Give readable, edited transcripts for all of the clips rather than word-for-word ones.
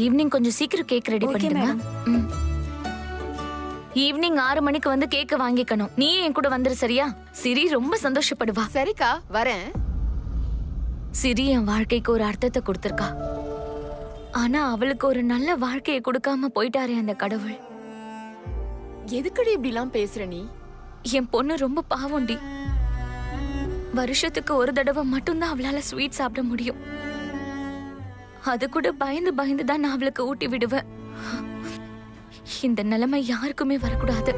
Evening கொஞ்சம் சீக்கிரம் cake ready பண்ணிடுங்க. ஈவினிங் 6 மணிக்கு வந்து கேக்க வாங்கிக்கணும். நீயே என் கூட வந்துரு, சரியா? சிரி ரொம்ப சந்தோஷப்படுவா. சரிக்கா, வரேன். சிரி என் வாழ்க்கைக்கு ஒரு அர்த்தத்தை கொடுத்திருக்கா. ஆனா அவளுக்கு ஒரு நல்ல வாழ்க்கையை கொடுக்காம போயிட்டாரே அந்த கடவுள். எதுக்கடி இப்படி எல்லாம் பேசுற நீ? என் பொண்ணு ரொம்ப பாவம்டி. வருஷத்துக்கு ஒரு தடவை மட்டும்தான் அவளால ஸ்வீட் சாப்பிட முடியும். அது கூட பயந்து பயந்து தான் நான் அவளுக்கு ஊட்டி விடுவேன். இந்த நிலைமை யாருக்குமே வரக்கூடாது.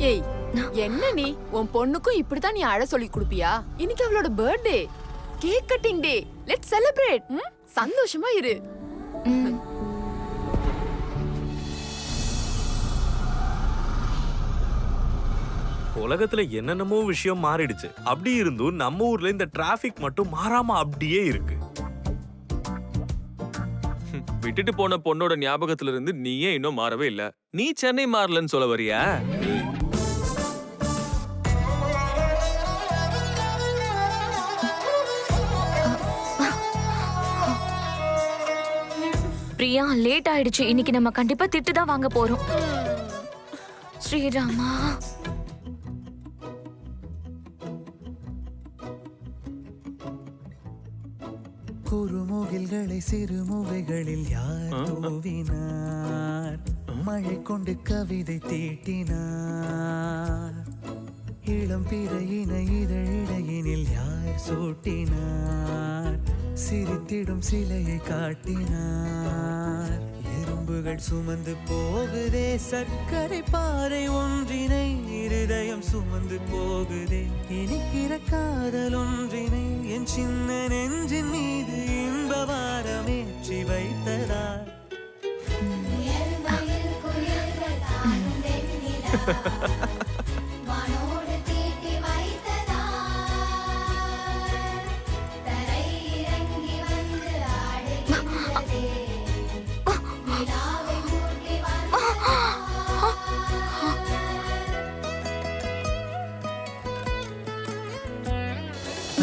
ஏய், என்ன நீ? உன் பொண்ணுக்கும் இப்படித்தான் நீ அழ சொல்லி கொடுப்பியா? இன்னைக்கு அவளோட birthday, cake cutting day. Let's celebrate. சந்தோஷமா இரு. உலகத்துல என்னென்னமோ விஷயம் மாறிடுச்சு. அப்படி இருந்தும் நம்ம ஊர்ல இந்த டிராபிக் மட்டும் மாறாம அப்படியே இருக்கு. விட்டுட்டு போன பொண்ணோட ஞாபகத்துல இருந்து நீயே இன்னும் மாறவே இல்ல. நீ சென்னை மாறலன்னு சொல்ல வரியா? பிரியா, லேட் ஆயிடுச்சு. இன்னைக்கு நம்ம கண்டிப்பா திட்டு தான் வாங்க போறோம். ஸ்ரீராமா, குறுமுகில்களை சிறுமுகைகளில் யார் தூவினார்? மழை கொண்டு கவிதை தீட்டினார். இளம் பிறையின இதழிடையினில் யார் சூட்டினார்? சிரித்திடும் சிலையை காட்டினார். எறும்புகள் சுமந்து போகுதே சர்க்கரை பாறை ஒன்றினை, இருதயம் சுமந்து போகுதே இனிக்கிற காதல் ஒன்றினை. என் சின்ன நெஞ்சின் மீது இன்ப வாரமேற்றி வைத்ததார்.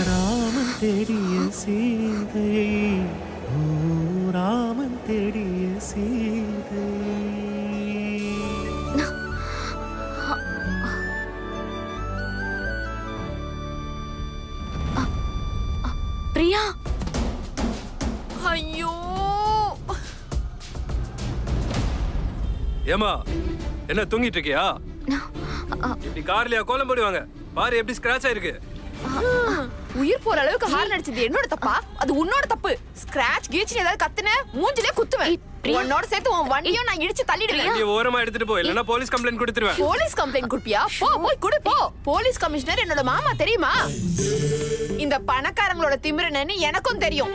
ராமன் தேடிய சீதை, ஓ ராமன் தேடிய சீதை. பிரியா. ஐயோ, ஏமா என்ன தூங்கிட்டு இருக்கியா? இப்படி கார்லயா கோலம் போடுவாங்க? பாரு எப்படி ஸ்கிராச் ஆயிருக்கு. உயிர் போற அளவுக்கு ஹார்ன் அடிச்சது என்னோட தப்பா? அது உன்னோட தப்பு. ஸ்கிராச் கீச்சு ஏதாவது கத்துன மூஞ்சிலே குத்துவேன். உன்னோட சேர்த்து உன் வண்டியும் நான் இடிச்சு தள்ளிடுவேன். நீ ஓரமா எடுத்துட்டு போ, இல்லனா போலீஸ் கம்ப்ளைன்ட் கொடுத்துருவேன். போலீஸ் கம்ப்ளைன்ட் குடுப்பியா? போ, போய் குடு போ. போலீஸ் கமிஷனர் என்னோட மாமா, தெரியுமா? இந்த பணக்காரங்களோட திமிரனன்னு எனக்கும் தெரியும்.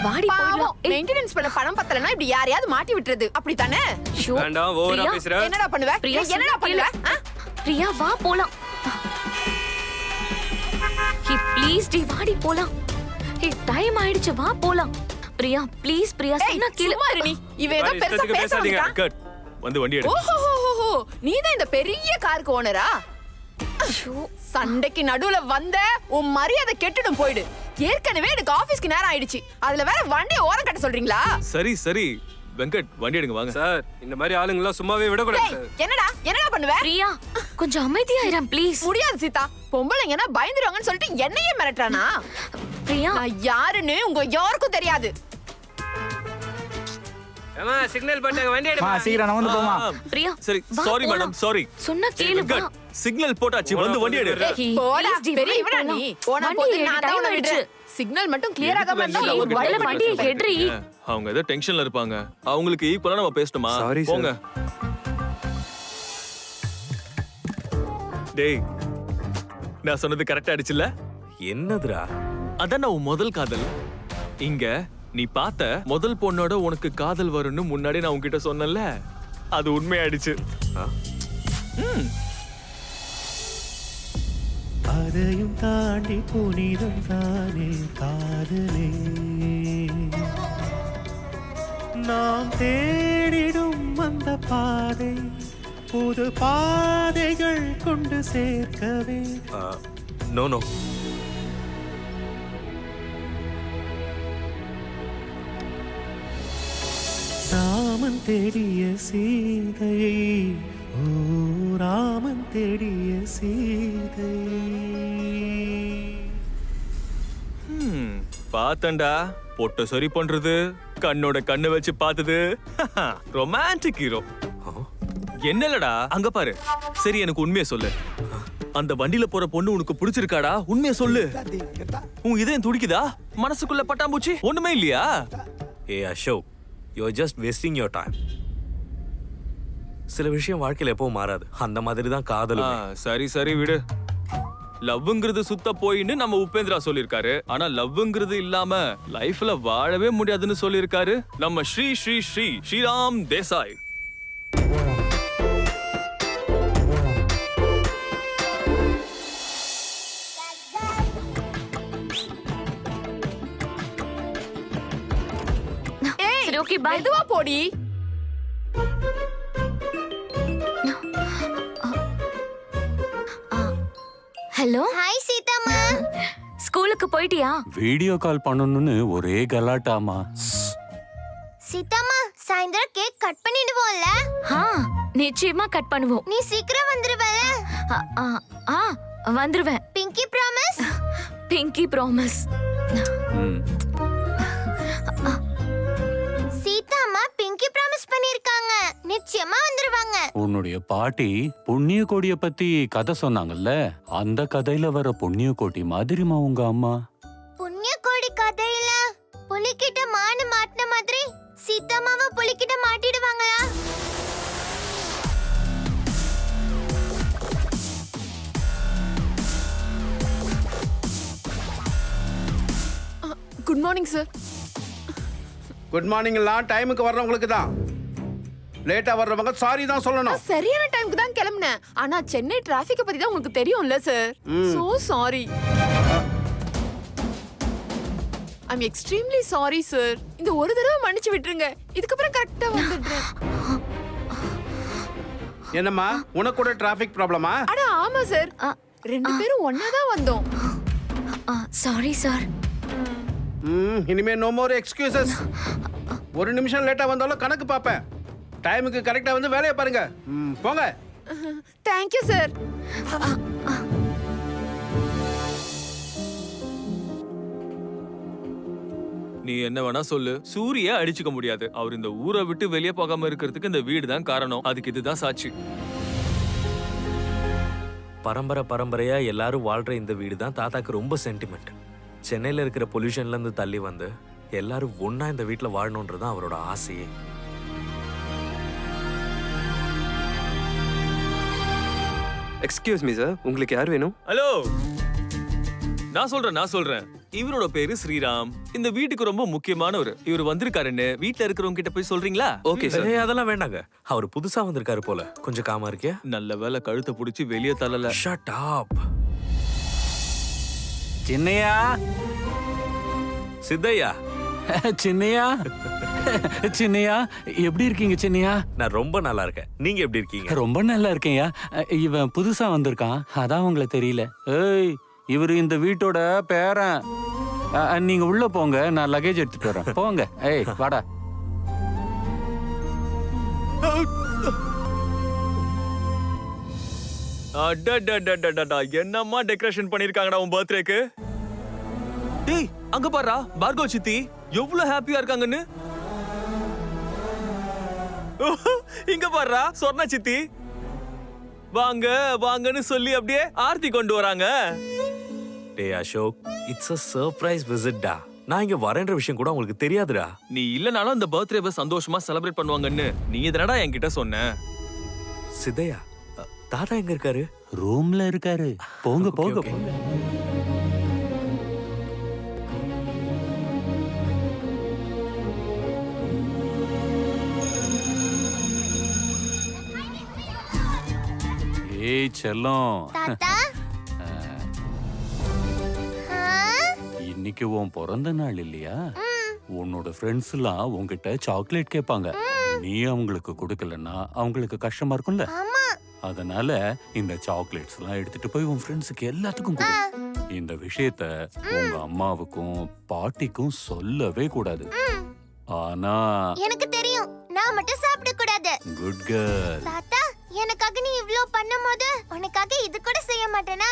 வாடி போலாம். மெயின்டெனன்ஸ் பண்ண பணம் பத்தலனா இப்படி யாரையாவது மாட்டி விட்டுறது, அப்படிதானே? வேண்டாம், ஓவரா பேசுற. என்னடா பண்ணுவ? என்னடா பண்ணுவ? பிரியா, வா போலாம். ப்ளீஸ் டி, வாடி போலாம். டைம் ஆயிடுச்சு, வா போலாம். பிரியா ப்ளீஸ், பிரியா சொன்னா கேளு. சும்மா இரு நீ. இவ ஏதோ பெருசா பேசாதீங்க. கட். வந்து வண்டி எடு. ஓஹோ, நீதான் இந்த பெரிய காருக்கு ஓனரா? சண்டைக்கு நடுவுல வந்த உன் மரியாதை கெட்டுடும், போயிடு. ஏற்கனவே எனக்கு ஆபீஸ்க்கு நேரம் ஆயிடுச்சு. அதுல வேற வண்டியை ஓரம் கட்ட சொல்றீங்களா? சரி சரி வெங்கட், வண்டி எடுங்க வாங்க. சார், இந்த மாதிரி ஆளுங்கள சும்மாவே விட கூடாது சார். என்னடா பண்ணுவ? பிரியா கொஞ்சம் அமைதியா இரு ப்ளீஸ். முடியாது சீதா. பொம்பளைங்கன்னா பயந்துருவாங்கன்னு சொல்லிட்டு என்னையே மிரட்டறானா? பிரியா, நான் யாருன்னு உங்க யாருக்கும் தெரியாது. ஏமா சிக்னல் போட்டாங்க, வண்டி எடுமா. சீக்கிரம் நான் வந்து போமா. பிரியா சரி, சாரி மேடம், சாரி. சொன்னா கேளு, வா. சிக்னல் போட்டாச்சு, வந்து வண்டி எடு. போடா, பெரிய இவனா நீ? போனா போது, நான் தான் உன்னை விடுறேன். சிக்னல் மட்டும் கிளியர் ஆகாம இருந்தா விட்டு வள்ள வண்டியை ஹெட்ரி. அவங்க ஏதோ டென்ஷன்ல இருப்பாங்க. அவங்களுக்கு ஈக்குவலா நம்ம பேசணுமா? போங்க. டேய், நான் சொன்னது கரெக்டா ஆயிடுச்சுல? என்னதுடா? அதான் உன் முதல் காதல். இங்க நீ பார்த்த முதல் பொண்ணோட உனக்கு காதல் வரும்னு முன்னாடி நான் உன்கிட்ட சொன்னேன்ல, அது உண்மையாயிடுச்சு. அதையும் தாண்டி புனிதம் தானே காதலே. நாம் தேடிடும் அந்த பாதை புது பாதைகள் கொண்டு சேர்க்கவே. நோ நோ, ராமன் தேடிய சீதை, ஓ ராமன் தேடிய சீதை. பார்த்தண்டா பொட்ட சரி பண்றது, கண்ணோட கண்ணு வச்சு பார்த்தது. Romantic hero. என்னலடா அங்க பாரு. சரி எனக்கு உண்மையை சொல்லு, அந்த வண்டியில போற பொண்ணு உனக்கு பிடிச்சிருக்காடா? உண்மையை சொல்லு. உன் இதயம் துடிக்குதா? மனசுக்குள்ள பட்டாம்பூச்சி ஒண்ணுமே இல்லையா? ஏ Ashok, you are just wasting your time. சில விஷயம் வாழ்க்கையில எப்பவும் மாறாது. அந்த மாதிரி தான் காதலும். சரி சரி விடு. லவ்ங்கிறது சுத்த போயின்னு நம்ம உபேந்திரா சொல்லிருக்காரு. ஆனா லவ்ங்கிறது இல்லாம லைஃப்ல வாழவே முடியாதுன்னு சொல்லிருக்காரு நம்ம ஸ்ரீ ஸ்ரீ ஸ்ரீ ஸ்ரீராம் தேசாய். சரி ஓகே பை. மெதுவா போடி. Hello hi Seethamma. ஸ்கூலுக்கு போயிட்டியா? வீடியோ கால் பண்ணணும்னு ஒரே கலாட்டாமா. சீதாமா, சாயந்தரம் கேக் கட் பண்ணிடுவோம்ல? நிச்சயமா கட் பண்ணுவோம். நீ சீக்கிரம் வந்துருவல? வந்துருவேன். Pinky promise? Pinky promise. Seethamma pinky promise பண்ணிருக்காங்க, நிச்சயமா வந்துருவாங்க. உன்னுடைய பாட்டி புண்ணிய கோடிய பத்தி கதை சொன்னாங்கல்ல, அந்த கதையில வர புண்ணிய கோட்டி மாதிரிமா உங்க அம்மா. புண்ணிய கோடி கதையில புலிகிட்ட மானு மாட்டின மாதிரி சீதாமாவை புலிகிட்ட மாட்டிடுவாங்களா? Good morning sir. Good morning எல்லாம் டைமுக்கு வர்றவங்களுக்கு தான். லேட்டா வர்றவங்க சாரி தான் சொல்லணும். சரியான டைம்க்கு தான் கிளம்பினேன். ஆனா சென்னை டிராபிக்க பத்தி தான் உங்களுக்கு தெரியும்ல sir. So sorry. I am extremely sorry sir. இந்த ஒரு தடவை மன்னிச்சு விட்டுருங்க. இதுக்கப்புறம் கரெக்டா வந்துடுறேன். என்னம்மா உனக்கு கூட டிராபிக் ப்ராப்ளமா? அட ஆமா சார். ரெண்டு பேரும் ஒண்ணா தான் வந்தோம். Sorry sir. இனிமே நோ மோர் எக்ஸ்கியூசஸ். ஒரு நிமிஷம் லேட்டா வந்தாலும் கணக்கு பாப்பேன். டைமுக்கு கரெக்டா வந்து வேலையை பாருங்க. போங்க. Thank you sir. நீ என்ன வேணா சொல்லு, சூரிய அடிச்சுக்க முடியாது. அவர் இந்த ஊரை விட்டு வெளியே போகாம இருக்கிறதுக்கு இந்த வீடு தான் காரணம். அதுக்கு இதுதான் சாட்சி. பரம்பரை பரம்பரையா எல்லாரும் வாழ்ற இந்த வீடு தான் தாத்தாக்கு ரொம்ப சென்டிமெண்ட். சென்னையில இருக்கிற பொல்யூஷன்ல இருந்து தள்ளி வந்து எல்லாரும் ஒன்னா இந்த வீட்டுல வாழணும்ன்றதான் அவரோட ஆசையே. எக்ஸ்கியூஸ் மீ சார், உங்களுக்கு யார் வேணும்? ஹலோ, நான் சொல்றேன். இவரோட பேரு ஸ்ரீராம். இந்த வீட்டுக்கு ரொம்ப முக்கியமானவர். இவர் வந்திருக்காருன்னு வீட்ல இருக்கிறவங்க கிட்ட போய் சொல்றீங்களா? Okay sir. அதெல்லாம் வேண்டாங்க. அவர் புதுசா வந்திருக்காரு போல. கொஞ்சம் காமா இருக்கியா? நல்ல வேலை கழுத்தை புடிச்சு வெளியே தள்ளல. Shut up. சின்னையா, சித்தையா. சின்னையா, சின்னையா எப்படி இருக்கீங்க சின்னையா? நான் ரொம்ப நல்லா இருக்கேன். நீங்க எப்படி இருக்கீங்க? ரொம்ப நல்லா இருக்கேன்யா. இவன் புதுசா வந்திருக்கான், அதான் உங்களை தெரியல. ஏய், இவரு இந்த வீட்டோட பேரன். நீங்க உள்ள போங்க, நான் லக்கேஜ் எடுத்துட்டு வரேன். போங்க. ஏய் வாடா. என்னம்மா டெக்கரேஷன் பண்ணிருக்காங்கடா உன் பர்த்டேக்கு. டேய் அங்க பாருடா, பார்கவ் சித்தி எவ்வளவு ஹாப்பியா இருக்காங்கன்னு. இங்க பாருடா, சொர்ணா சித்தி வாங்க வாங்கன்னு சொல்லி அப்படியே ஆர்த்தி கொண்டு வராங்க. டேய் Ashok, it's a surprise visit டா. நான் இங்க வரேன்ற விஷயம் கூட உங்களுக்கு தெரியாதுடா. நீ இல்லனாலும் அந்த பர்த்டேவை சந்தோஷமா செலிப்ரேட் பண்ணுவாங்கன்னு நீ எதனடா என்கிட்ட சொன்ன? சித்தையா, தாத்தா எங்க இருக்காரு? ரூம்ல இருக்காரு. போங்க போங்க போங்க. ஏய் செல்லம், தாத்தா, இன்னைக்கு உன் பிறந்த நாள் இல்லையா? உன்னோட ஃப்ரெண்ட்ஸ் எல்லாம் உன்கிட்ட சாக்லேட் கேட்பாங்க. நீ அவங்களுக்கு கொடுக்கலன்னா அவங்களுக்கு கஷ்டமா இருக்கும்ல. அதனால இந்த சாக்லேட்ஸ் எல்லாம் எடுத்துட்டு போய் உன் ஃப்ரெண்ட்ஸுக்கு எல்லாத்துக்கும் கொடு. இந்த விஷயத்த உங்க அம்மாவுக்கும் பாட்டிக்கும் சொல்லவே கூடாது. ஆனா எனக்கு தெரியும். நான் மட்டும் சாப்பிட கூடாது. Good girl. தாத்தா, எனக்காக நீ இவ்ளோ பண்ணும்போது உனக்காக இது கூட செய்ய மாட்டேனா?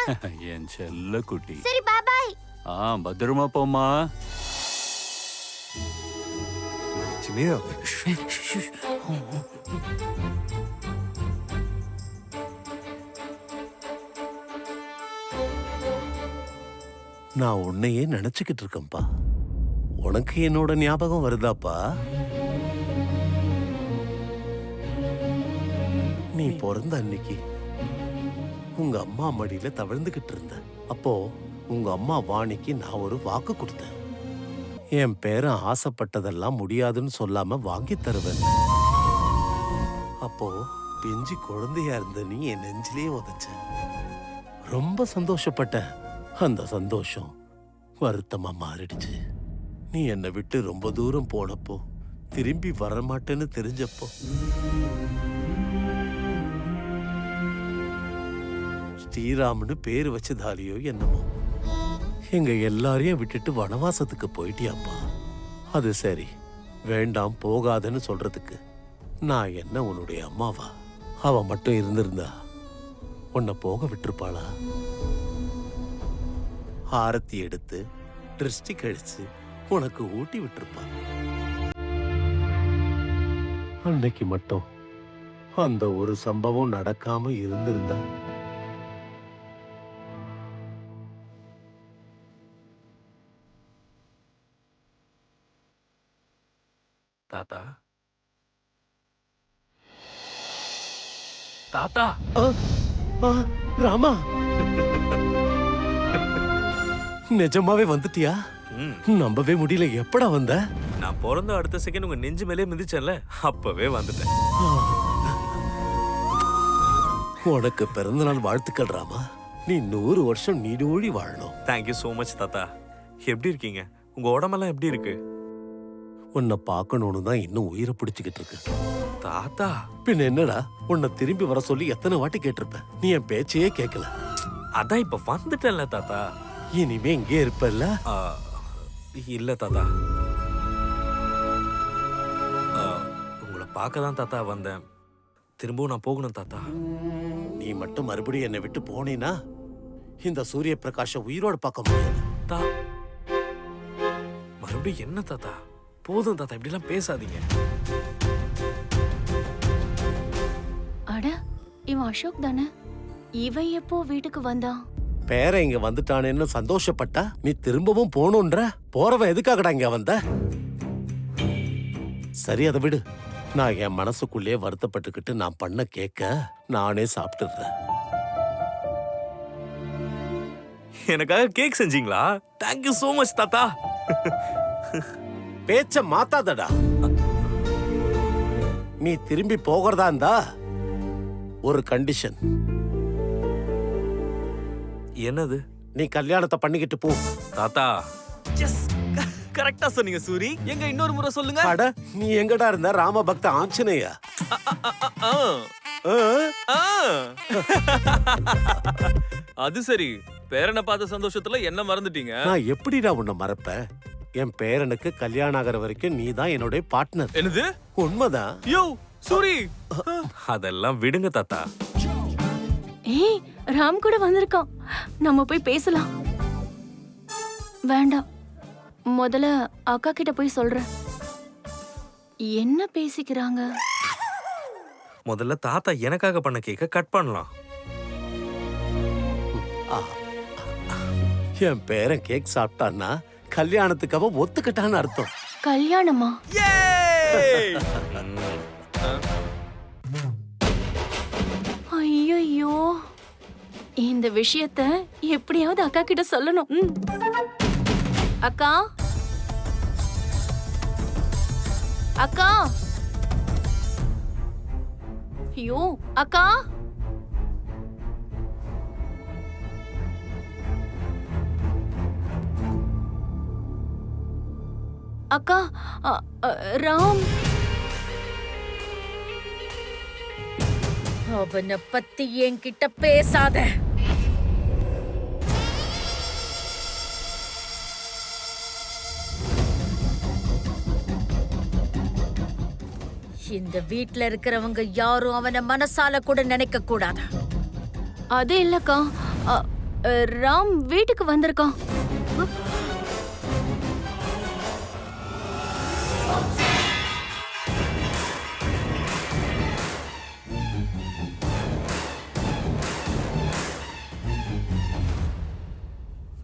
என் செல்ல குட்டி. சரி, பாய் பாய். பத்திரமா போமா. சின்னையா நான் உன்னையே நினைச்சுக்கிட்டு இருக்கேன்பா. உனக்கு என்னோட ஞாபகம் வருதாப்பா? நீ பிறந்த அன்னைக்கு உங்க அம்மா மடியில தவழ்ந்துகிட்டு இருந்த. அப்போ உங்க அம்மா வாணிக்கு நான் ஒரு வாக்கு கொடுத்தேன். என் பேரன் ஆசைப்பட்டதெல்லாம் முடியாதுன்னு சொல்லாம வாங்கி தருவேன். அப்போ பிஞ்சு குழந்தையா இருந்த நீ என் நெஞ்சிலே உதைச்ச. ரொம்ப சந்தோஷப்பட்டேன். அந்த சந்தோஷம் வருத்தமா மாறிடுச்சு. நீ என்னை விட்டு ரொம்ப தூரம் போனப்போ, திரும்பி வரமாட்டேன்னு தெரிஞ்சப்போ, ஸ்ரீராம்னு பேரு வச்சதாலியோ என்னமோ எங்க எல்லாரையும் விட்டுட்டு வனவாசத்துக்கு போயிட்டியாப்பா. அது சரி, வேண்டாம் போகாதன்னு சொல்றதுக்கு நான் என்ன உன்னுடைய அம்மாவா? அவ மட்டும் இருந்திருந்தா உன்னை போக விட்டுருப்பாளா? ஆரத்தி எடுத்து திருஷ்டி கழிச்சு உனக்கு ஊட்டி விட்டுருப்பா. அன்னைக்கு மட்டும் அந்த ஒரு சம்பவம் நடக்காம இருந்திருந்தா தாத்தா தாத்தா ராமா, நிஜமாவே வந்துட்டியா? நம்பவே முடியல. எப்படா வந்த? நான் பிறந்த அடுத்த செகண்ட் உங்க நெஞ்சு மேலே மிதிச்சேன்ல, அப்பவே வந்துட்டேன். உனக்கு பிறந்த நாள் வாழ்த்துக்கள் ராமா. நீ 100 வருஷம் நீடோழி வாழணும். தேங்க்யூ சோ மச் தாத்தா. எப்படி இருக்கீங்க? உங்க உடம்பெல்லாம் எப்படி இருக்கு? உன்னை பார்க்கணும்னு தான் இன்னும் உயிரை பிடிச்சுக்கிட்டு இருக்கு. தாத்தா பின்ன என்னடா, உன்னை திரும்பி வர சொல்லி எத்தனை வாட்டி கேட்டிருப்பேன். நீ என் பேச்சையே கேட்கல. அதான் இப்ப வந்துட்டேன்ல தாத்தா. இனிமே இங்கே இருப்பல்ல? இல்ல தாத்தா, உங்களை பார்க்க தான் தாத்தா வந்தேன். திரும்பவும் நான் போகணும் தாத்தா. நீ மட்டும் மறுபடியும் என்னை விட்டு போனீனா இந்த சூரிய பிரகாஷ உயிரோடு பார்க்க முடியாது. மறுபடியும் என்ன தாத்தா? போதும் தாத்தா, இப்படி எல்லாம் பேசாதீங்க. அட, இவன் அசோக் தானே? இவன் எப்போ வீட்டுக்கு வந்தான்? பேர இங்க வந்துட்டானேன்னு சந்தோஷப்பட்டா நீ திரும்பவும் போகணுன்ற. போறவன் எதுக்காகடா இங்க வந்த? சரி, அதை விடு. நான் என் மனசுக்குள்ளே வருத்தப்பட்டுக்கிட்டு நான் பண்ண கேக்க நானே சாப்பிட்டுறேன். எனக்காக கேக் செஞ்சீங்களா? தேங்க்யூ சோ மச் தாத்தா. பேச்ச மாத்தாதடா. நீ திரும்பி போகிறதா இருந்தா ஒரு கண்டிஷன். என்னது? நீ கல்யாணத்தை பண்ணிக்கிட்டு போ. தாத்தா எஸ், கரெக்டா சொன்னீங்க சூரி. எங்க இன்னொரு முறை சொல்லுங்க. அட, நீ எங்கடா இருந்த ராம பக்த ஆஞ்சநேயா? அது சரி, பேரனை பார்த்த சந்தோஷத்துல என்ன மறந்துட்டீங்க? நான் எப்படிடா உன்னை மறப்பேன்? என் பேரனுக்கு கல்யாணம் ஆகிற வரைக்கும் நீ தான் என்னோட பார்ட்னர். என்னது? உண்மைதான். யோ சூரி, அதெல்லாம் விடுங்க தாத்தா. ஏய், ராம் கூட வந்திருக்கான். நம்ம போய் பேசலாம். வேண்டாம், முதல்ல அக்கா கிட்ட போய் சொல்றேன். என்ன பேசிக்கிறாங்க? முதல்ல தாத்தா எனக்காக பண்ண கேக்க கட் பண்ணலாம். என் பேரன் கேக் சாப்பிட்டான்னா கல்யாணத்துக்கு அவன் ஒத்துக்கிட்டான்னு அர்த்தம். கல்யாணமா? ஐயோ, இந்த விஷயத்த எப்படியாவது அக்கா கிட்ட சொல்லணும். அக்கா, அக்கா, ஐயோ அக்கா, அக்கா, ராம் அவனை பத்தி என்கிட்ட பேசாத. இந்த வீட்ல இருக்கிறவங்க யாரும் அவனை மனசால கூட நினைக்க கூடாது. அது இல்லக்கா, ராம் வீட்டுக்கு வந்திருக்கான்.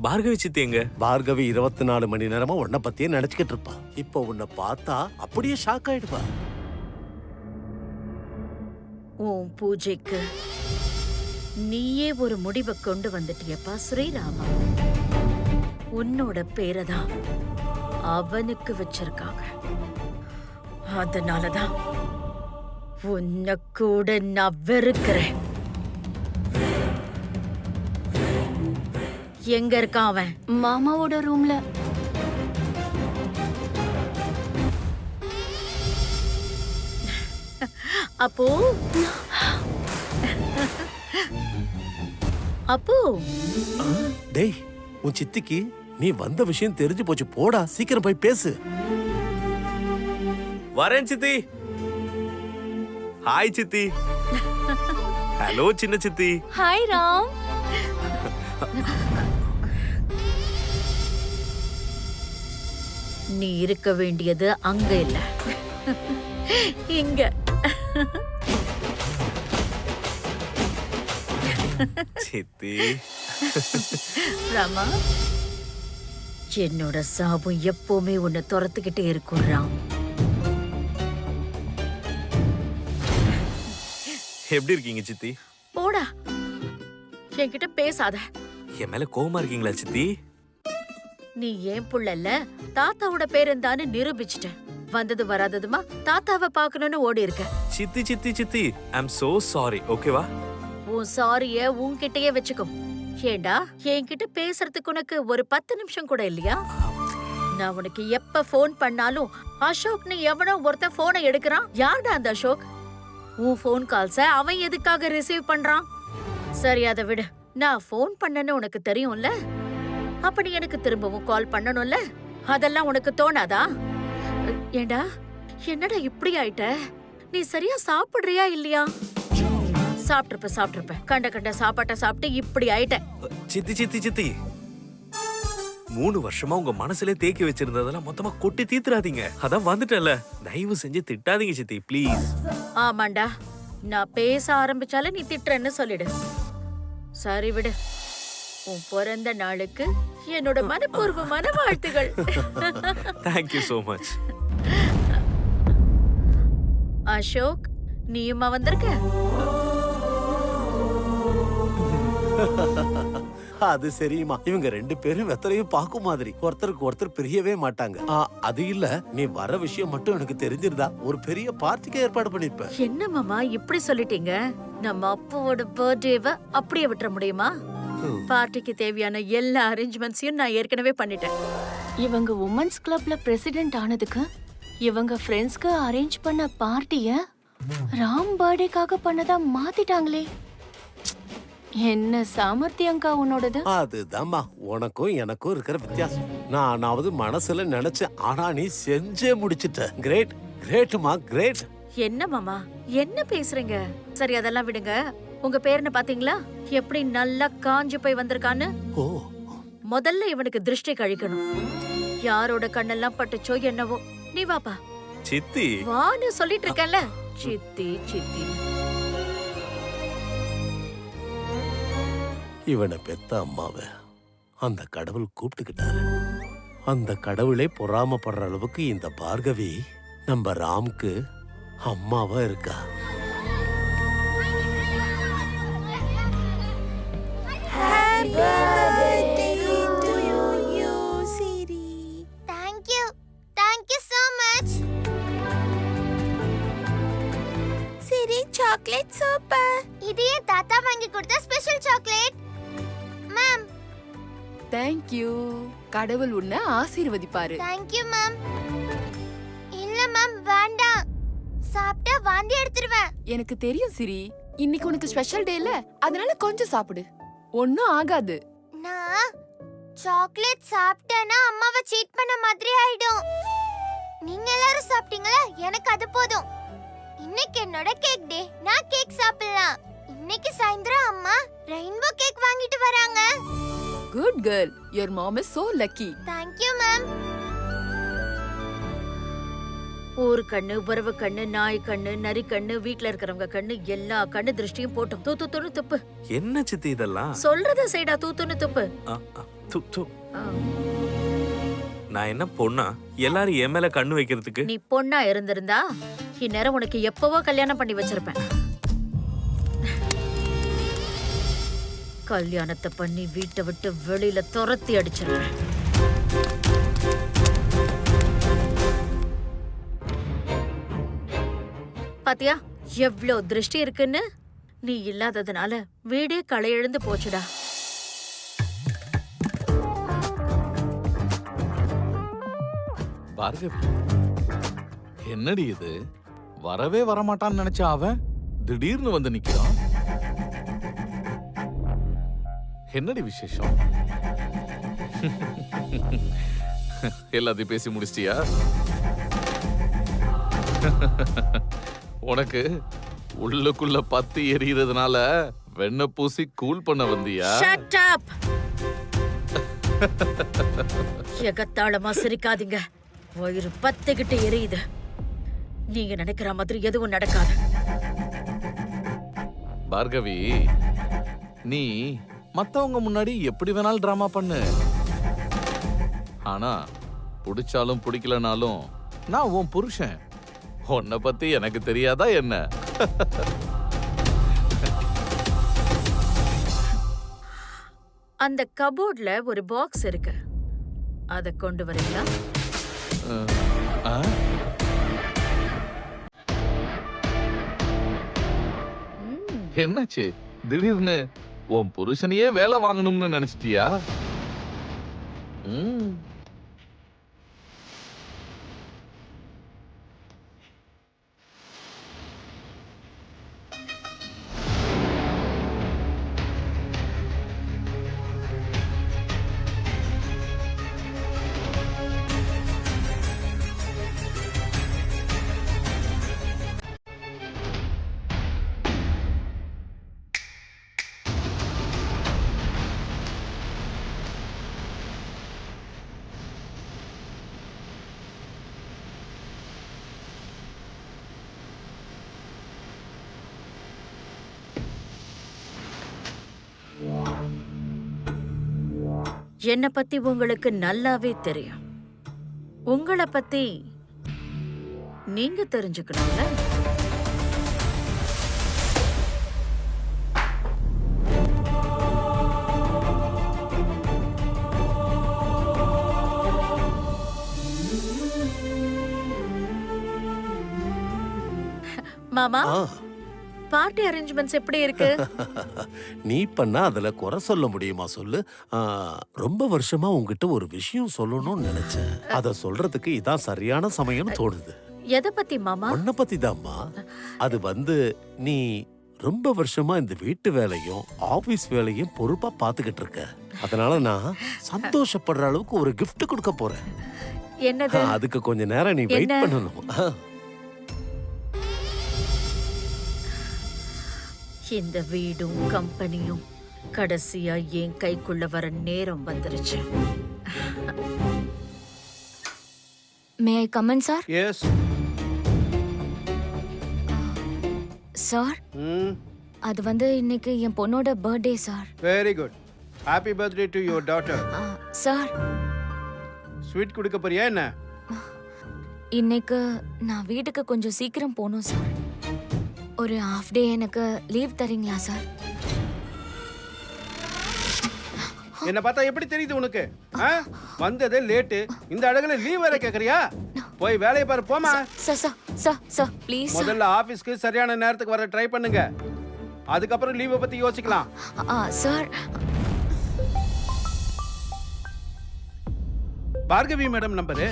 பார்கவி சித்தி எங்க? பார்கவி 24 மணி நேரமா உன்னை பத்தியே நினைச்சுக்கிட்டு இருப்பா. இப்போ உன்னை பார்த்தா அப்படியே ஷாக் ஆயிடுவா. உன் பூஜைக்கு நீயே ஒரு முடிவை கொண்டு வந்துட்டியப்பா ஸ்ரீராமா. உன்னோட பேரை தான் அவனுக்கு வச்சிருக்காங்க. அதனாலதான் உன்னை கூட நான் வெறுக்கிறேன். எங்க இருக்கான் அவன்? மாமாவோட ரூம்ல. அப்போ அப்போ டேய், உன் சித்திக்கு நீ வந்த விஷயம் தெரிஞ்சு போச்சு. போடா, சீக்கிரம் போய் பேசு. வரேன் சித்தி. ஹாய் சித்தி. ஹலோ சின்ன சித்தி. ஹாய் ராம். நீ இருக்க வேண்டியது அங்க இல்ல, இங்க. சித்தி. ராமா, என்னோட சாபம் எப்பவுமே உன்னை துரத்துக்கிட்டே இருக்கும் ராம். எப்படி இருக்கீங்க சித்தி? போடா, என்கிட்ட பேசாத. என் மேல கோவமா இருக்கீங்களா சித்தி? நீ ஏன் புள்ளல்ல, தாத்தாவோட பேரந்தான்னு நிரூபிச்சிட்ட. வந்தது வராததுமா தாத்தாவை பார்க்கணும்னு ஓடி இருக்க. சித்தி சித்தி சித்தி, ஐ அம் சோ சாரி. ஓகேவா? உன் சாரிய உன்கிட்டயே வச்சுக்கோ. ஏண்டா, என்கிட்ட பேசுறதுக்கு உனக்கு ஒரு 10 நிமிஷம் கூட இல்லையா? நான் உனக்கு எப்ப போன் பண்ணாலும் அசோக்னு எவனோ ஒருத்தன் போனை எடுக்கிறான். யார்டா அந்த அசோக்? உன் போன் கால்ஸ அவன் எதுக்காக ரிசீவ் பண்றான்? சரி, அதை விடு. நான் போன் பண்ணேன்னு உனக்கு தெரியும்ல, அப்ப நீ எனக்கு திரும்பவும் கால் பண்ணணும்ல. அதெல்லாம் உனக்கு தோணாதா? ஏண்டா, என்னடா இப்படி ஆயிட்ட? நீ சரியா சாப்பிடுறியா இல்லையா? சாப்பிட்டிருப்ப. கண்ட சாப்பாட்ட சாப்பிட்டு இப்படி ஆயிட்ட. சித்தி சித்தி சித்தி, 3 வருஷமா உங்க மனசுல தேக்கி வச்சிருந்ததெல்லாம் மொத்தமா கொட்டி தீத்துறாதீங்க. அதான் வந்துட்டல, தயவு செஞ்சு திட்டாதீங்க சித்தி ப்ளீஸ். ஆமாண்டா, நான் பேச ஆரம்பிச்சாலே நீ திட்டுறன்னு சொல்லிடு. சரி விடு, உன் பிறந்த நாளுக்கு என்னோட மனப்பூர்வமான வாழ்த்துகள். Thank you so much. Ashok, நீயுமா வந்திருக்க? அது சரிம்மா, இவங்க 2 பேரும் வெத்தலையும் பாக்கும் மாதிரி ஒருத்தருக்கு ஒருத்தர் பிரியவே மாட்டாங்க. அது இல்ல, நீ வர விஷயம் மட்டும் எனக்கு தெரிஞ்சிருந்தா ஒரு பெரிய பார்ட்டிக்கு ஏற்பாடு பண்ணிருப்ப. என்ன மாமா இப்படி சொல்லிட்டீங்க? நம்ம அப்பாவோட பர்த்டேவை அப்படியே விட்டுற முடியுமா? பார்ட்டிக்கு தேவையான எல்லா அரேஞ்ச்மெண்ட்ஸையும் நான் ஏற்கனவே பண்ணிட்டேன். இவங்க உமன்ஸ் கிளப்ல பிரசிடென்ட் ஆனதுக்கு இவங்க ஃப்ரெண்ட்ஸ்க்கு அரேஞ்ச் பண்ண பார்ட்டிய ராம் பர்த்டேக்காக பண்ணதா மாத்திட்டாங்களே. என்ன சாமர்த்தியங்கா உன்னோடது. அதுதான்மா உனக்கும் எனக்கும் இருக்கிற வித்தியாசம். நானாவது மனசுல நினைச்சேன், ஆனா நீ செஞ்சே முடிச்சிட்ட. கிரேட், கிரேட்மா, கிரேட். என்ன மாமா என்ன பேசுறீங்க? சரி, அதெல்லாம் விடுங்க. உங்க பேரனை பாத்தீங்களா? எப்படி நல்லா காஞ்சு போய் வந்திருக்கான்னு. ஓ, முதல்ல இவனுக்கு திருஷ்டி கழிக்கணும். யாரோட கண்ணெல்லாம் பட்டுச்சோ என்னவோ. நீ வாப்பா. சித்தி வான்னு சொல்லிட்டு இருக்கேன்ல. சித்தி சித்தி. இவனை பெத்த அம்மாவை அந்த கடவுள் கூப்பிட்டுக்கிட்டாரு. அந்த கடவுளே பொறாமப்படுற அளவுக்கு இந்த பார்கவி நம்ம ராம்க்கு அம்மாவா இருக்கா. Thank you so much. Siri, chocolate super. இது ஏன் தாத்தா வாங்கி கொடுத்த special chocolate? Ma'am, thank you. கடவுள் உன்னை ஆசீர்வதிப்பாரு. thank you ma'am. இல்ல மேம், வேண்டாம். சாப்பிட்டா வாந்தி எடுத்துருவேன். எனக்கு தெரியும் சிரி, இன்னைக்கு உனக்கு ஸ்பெஷல் டே இல்ல, அதனால கொஞ்சம் சாப்பிடு, ஒன்னும் ஆகாது. நான் சாக்லேட் சாப்பிட்டேன்னா அம்மாவை சீட் பண்ண மாதிரி ஆயிடும். நீங்க எல்லாரும் சாப்பிட்டீங்களா? எனக்கு அது போதும். இன்னைக்கு என்னோட கேக் டே. நான் கேக் சாப்பிடலாம். இன்னைக்கு சாயந்தரம் அம்மா ரெயின்போ கேக் வாங்கிட்டு வராங்க. Good girl, your mom is so lucky. Thank you ma'am. ஊர் கண்ணு, உறவு கண்ணு, நாய் கண்ணு, நரி கண்ணு, வீட்ல இருக்கிறவங்க கண்ணு, எல்லா கண்ணு திருஷ்டியும் போட்டோம். தூத்துன்னு துப்பு. என்ன சித்தி இதெல்லாம்? சொல்றத செய்டா, தூத்துன்னு துப்பு. ஆ, ஆ, து, து. ஆ. நான் என்ன பொண்ணா எல்லாரும் என் மேல கண்ணு வைக்கிறதுக்கு? நீ பொண்ணா இருந்திருந்தா இந்நேரம் உனக்கு எப்பவோ கல்யாணம் பண்ணி வச்சிருப்பேன். கல்யாணத்தை பண்ணி வீட்டை விட்டு வெளியில துரத்தி அடிச்சிருப்பேன். பாத்தியா எவ்ளோ திருஷ்டி இருக்குன்னு? நீ இல்லாததுனால வீடே களையெழுந்து போச்சுடா. பார்கவி, என்னடி இது? வரவே வரமாட்டான்னு நினைச்ச அவன் திடீர்னு வந்து நிக்கிறான். என்னடி விசேஷம்? எல்லாத்தையும் பேசி முடிச்சிட்டியா? உனக்கு உள்ளுக்குள்ள பத்தி எரியறதுனால வெண்ண பூசி கூல் பண்ண வந்தியா? Shut up! எகத்தாளமா சிரிக்காதீங்க. வயிறு பத்திக்கிட்டு எரியுது. நீங்க நினைக்கிற மாதிரி எதுவும் நடக்காது. பார்கவி, நீ மத்தவங்க முன்னாடி எப்படி வேணாலும் டிராமா பண்ணு. ஆனா பிடிச்சாலும் பிடிக்கலனாலும் நான் உன் புருஷன். உன்னை பத்தி எனக்கு தெரியாதா என்ன? அந்த கபோர்ட்ல ஒரு பாக்ஸ் இருக்கு. அத கொண்டு வரீங்களா? ஆ? என்னாச்சு திடீர்னு? உன் புருஷனையே வேலை வாங்கணும்னு நினைச்சிட்டியா? என்ன பத்தி உங்களுக்கு நல்லாவே தெரியும். உங்களை பத்தி நீங்க தெரிஞ்சுக்கணும்ல. மாமா, பார்ட்டி அரேஞ்ச்மெண்ட்ஸ் எப்படி இருக்கு? நீ பண்ணா அதுல குறை சொல்ல முடியுமா சொல்லு? ரொம்ப வருஷமா உங்ககிட்ட ஒரு விஷயம் சொல்லணும்னு நினைச்சேன். அத சொல்றதுக்கு இதான் சரியான சமயம்னு தோணுது. எதை பத்தி மாமா? உன்னை பத்தி தான்மா. அது நீ ரொம்ப வருஷமா இந்த வீட்டு வேலையும் ஆபீஸ் வேலையும் பொறுப்பா பாத்துக்கிட்டு இருக்க. அதனால நான் சந்தோஷப்படுற அளவுக்கு ஒரு gift கொடுக்க போறேன். என்னது? அதுக்கு கொஞ்ச நேரம் நீ வெயிட் பண்ணணும். இந்த வீடும் கம்பெனியும் கடைசியா என் கைக்குள்ள வர நேரம் வந்துருச்சு. May I come in sir? Yes sir, அது இன்னைக்கு என் பொண்ணோட birthday sir. Very good. Happy birthday to your daughter. Sir, sweet கொடுக்க போறியா என்ன? இன்னைக்கு நான் வீட்டுக்கு கொஞ்சம் சீக்கிரம் போகணும் சார். ஒரு ஹாஃப் டே எனக்கு லீவ் தரீங்களா சார்? என்ன பார்த்தா எப்படி தெரியுது உனக்கு? வந்ததே லேட்டு, இந்த அழகுல லீவ் வேற கேக்குறியா? போய் வேலையை பாரு, போமா. Sir please. முதல்ல ஆபீஸ்க்கு சரியான நேரத்துக்கு வர ட்ரை பண்ணுங்க. அதுக்கப்புறம் லீவை பத்தி யோசிக்கலாம். சார். Bhargavi madam number.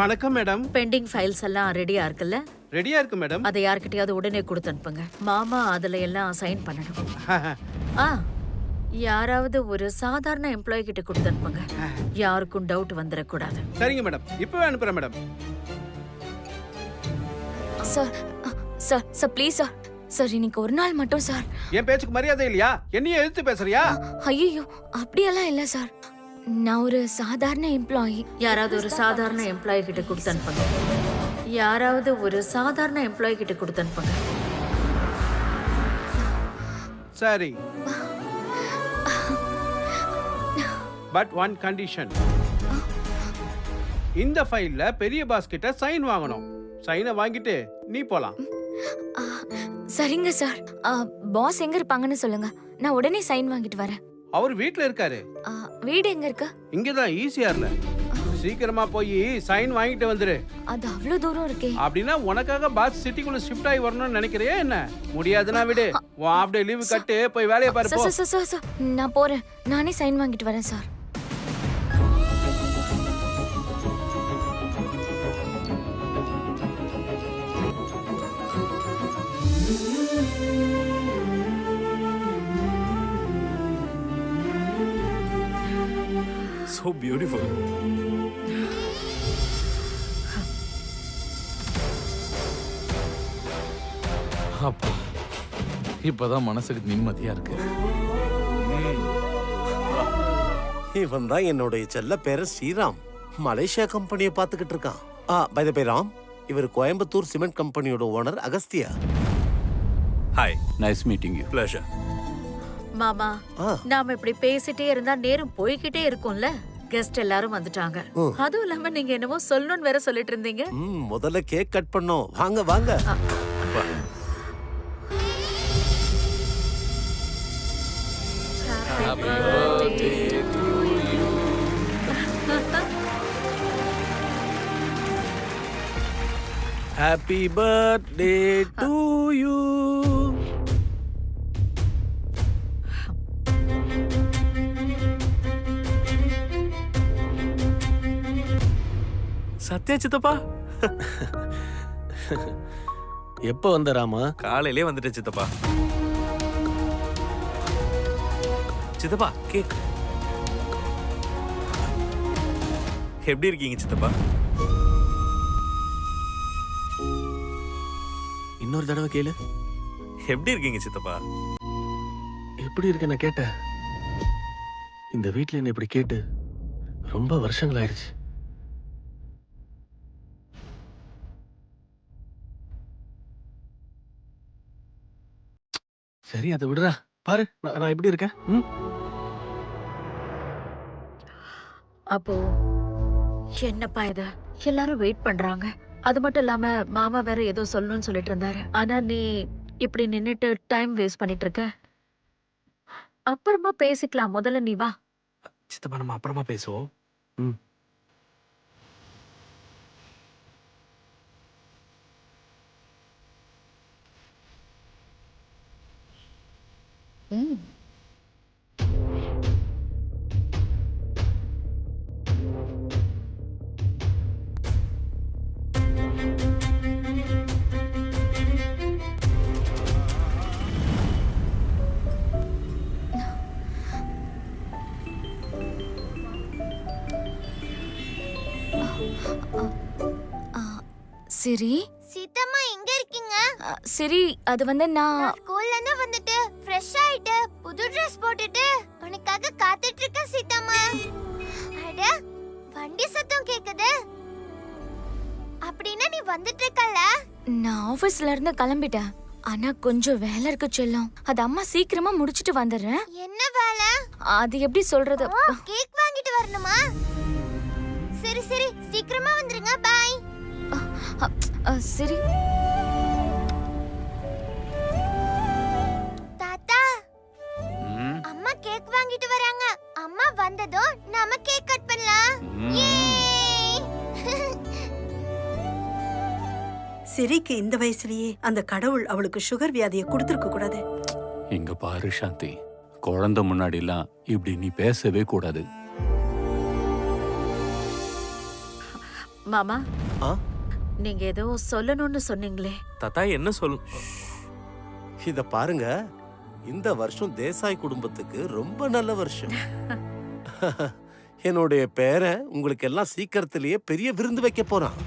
வணக்கம் மேடம். பெண்டிங் ஃபைல்ஸ் எல்லாம் ரெடியா இருக்குல்ல? ரெடியா இருக்கு மேடம். அதை யார்கிட்டயாவது உடனே கொடுத்து அனுப்புங்க. மாமா அதுல எல்லாம் சைன் பண்ணணும். யாராவது ஒரு சாதாரண எம்ப்ளாயி கிட்ட கொடுத்து அனுப்புங்க. யாருக்கும் டவுட் வந்துடக்கூடாது. சரிங்க மேடம், இப்பவே அனுப்புறேன் madam. Sir sir sir please sir sir இன்னைக்கு ஒரு நாள் மட்டும் சார். என் பேச்சுக்கு மரியாதை இல்லையா? என்னையே எதிர்த்து பேசுறியா? ஐயோ அப்படியெல்லாம் இல்ல சார். நான் ஒரு சாதாரண எம்ப்ளாயி. யாராவது ஒரு சாதாரண எம்ப்ளாயி கிட்ட கொடுத்து அனுப்புங்க. யாராவது ஒரு சாதாரண எம்ப்ளாயி கிட்ட கொடுத்து அனுப்புங்க. சரி. But one condition. இந்த ஃபைல்ல பெரிய பாஸ் கிட்ட சைன் வாங்கணும். சைனை வாங்கிட்டு நீ போலாம். சரிங்க சார். பாஸ் எங்க இருப்பாங்கன்னு சொல்லுங்க, நான் உடனே சைன் வாங்கிட்டு வரேன். அவர் வீட்ல இருக்காரு. வீடு எங்க இருக்கு? இங்கதான் ஈசிஆர்ல. சீக்கிரமா போய் சைன் வாங்கிட்டு வந்துரு. அது அவ்வளவு தூரம் இருக்கே. அப்படின்னா உனக்காக பாஸ் சிட்டிக்குள்ள ஷிஃப்ட் ஆகி வரணும்னு நினைக்கிறியா என்ன? முடியாதுன்னா விடு. உன் ஆஃப் டே லீவு கட்டு, போய் வேலையை பாரு போ. சார் நான் போறேன். நானே சைன் வாங்கிட்டு வரேன் சார். So beautiful. அப்பா இப்பதான் மனசுக்கு நிம்மதியா இருக்கு. இவன் தான் என்னுடைய செல்ல பேரன் ஸ்ரீராம். மலேசியா கம்பெனியை பார்த்துக்கிட்டு இருக்கான். பை த பை ராம், இவர் கோயம்புத்தூர் சிமெண்ட் கம்பெனியோட owner Agastya. Hi, nice meeting you. Pleasure. மாமா, நாம இப்படி பேசிட்டே இருந்தா நேரம் போய்கிட்டே இருக்கும்ல. கெஸ்ட் எல்லாரும் வந்துட்டாங்க. அதுவும் இல்லாம நீங்க என்னமோ சொல்லணும்னு வேற சொல்லிட்டு இருந்தீங்க. முதல்ல கேக் கட் பண்ணோம். வாங்க வாங்க. Happy birthday to you. Sathya சித்தப்பா எப்ப வந்த ராமா? காலையிலே வந்துட்டேன் சித்தப்பா. சித்தப்பா கேக். எப்படி இருக்கீங்க சித்தப்பா? இன்னொரு தடவை கேளு. எப்படி இருக்கீங்க சித்தப்பா? எப்படி இருக்க நான் கேட்டேன். இந்த வீட்ல என்ன இப்படி கேட்டு ரொம்ப வருஷங்கள் ஆயிடுச்சு. சரி, அதை விடுறா. பாரு நான் எப்படி இருக்கேன். அப்போ என்னப்பா இது? எல்லாரும் வெயிட் பண்றாங்க. அது மட்டும் இல்லாம மாமா வேற ஏதோ சொல்லணும்னு சொல்லிட்டு இருந்தாரு. ஆனா நீ இப்படி நின்னுட்டு டைம் வேஸ்ட் பண்ணிட்டு இருக்க. அப்புறமா பேசிக்கலாம், முதல்ல நீ வா. சித்தப்பா, நம்ம அப்புறமா பேசுவோம். சிரி, சீதம்மா எங்க இருக்கீங்க? சிரி, அது வந்து நான் ஸ்கூல்ல இருந்து வந்துட்டு ஃப்ரெஷ் ஆயிட்டு புது Dress போட்டுட்டு உனக்காக காத்துட்டு இருக்கேன் சீதம்மா. அட, வண்டி சத்தம் கேக்குது. அப்படினா நீ வந்துட்டு இருக்கல? நான் ஆபீஸ்ல இருந்து கிளம்பிட்டேன். ஆனா கொஞ்சம் வேலை இருக்கு செல்லம். அது அம்மா சீக்கிரமா முடிச்சிட்டு வந்துடுறேன். என்ன வேலை? அது எப்படி சொல்றது? கேக் வாங்கிட்டு வரணுமா? சரி சரி, சீக்கிரமா வந்துருங்க. பை. சரி. தாத்தா, அம்மா கேக் வாங்கிட்டு வராங்க. அம்மா வந்ததும் நாம கேக் கட் பண்ணலாம். சிரிக்கு இந்த வயசுலயே அந்த கடவுள் அவளுக்கு சுகர் வியாதியை கொடுத்துருக்க கூடாது. இங்க பாரு சாந்தி, குழந்தை முன்னாடிலாம் இப்படி நீ பேசவே கூடாது. மாமா, நீங்க ஏதோ சொல்லணும்னு சொன்னீங்களே. தாத்தா என்ன சொல்? இத பாருங்க, இந்த வருஷம் தேசாய் குடும்பத்துக்கு ரொம்ப நல்ல வருஷம். என்னுடைய பேரன் உங்களுக்கு எல்லாம் சீக்கிரத்திலேயே பெரிய விருந்து வைக்க போறான்.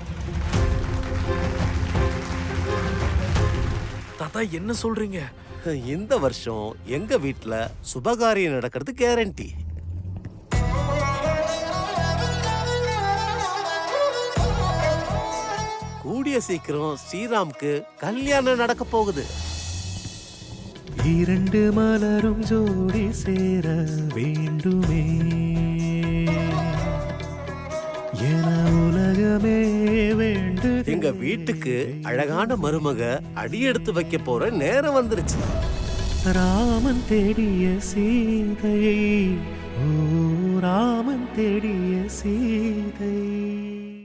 தாத்தா என்ன சொல்றீங்க? இந்த வருஷம் எங்க வீட்ல சுபகாரியம் நடக்கிறது கேரண்டி. கூடிய சீக்கிரம் ஸ்ரீராம்க்கு கல்யாணம் நடக்க போகுது. இரண்டு மலரும் ஜோடி சேர வேண்டுமே என உலகமே வேண்டு. எங்க வீட்டுக்கு அழகான மருமக அடியெடுத்து வைக்க போற நேரம் வந்துருச்சு. ராமன் தேடிய சீதை, ஓ ராமன் தேடிய சீதை.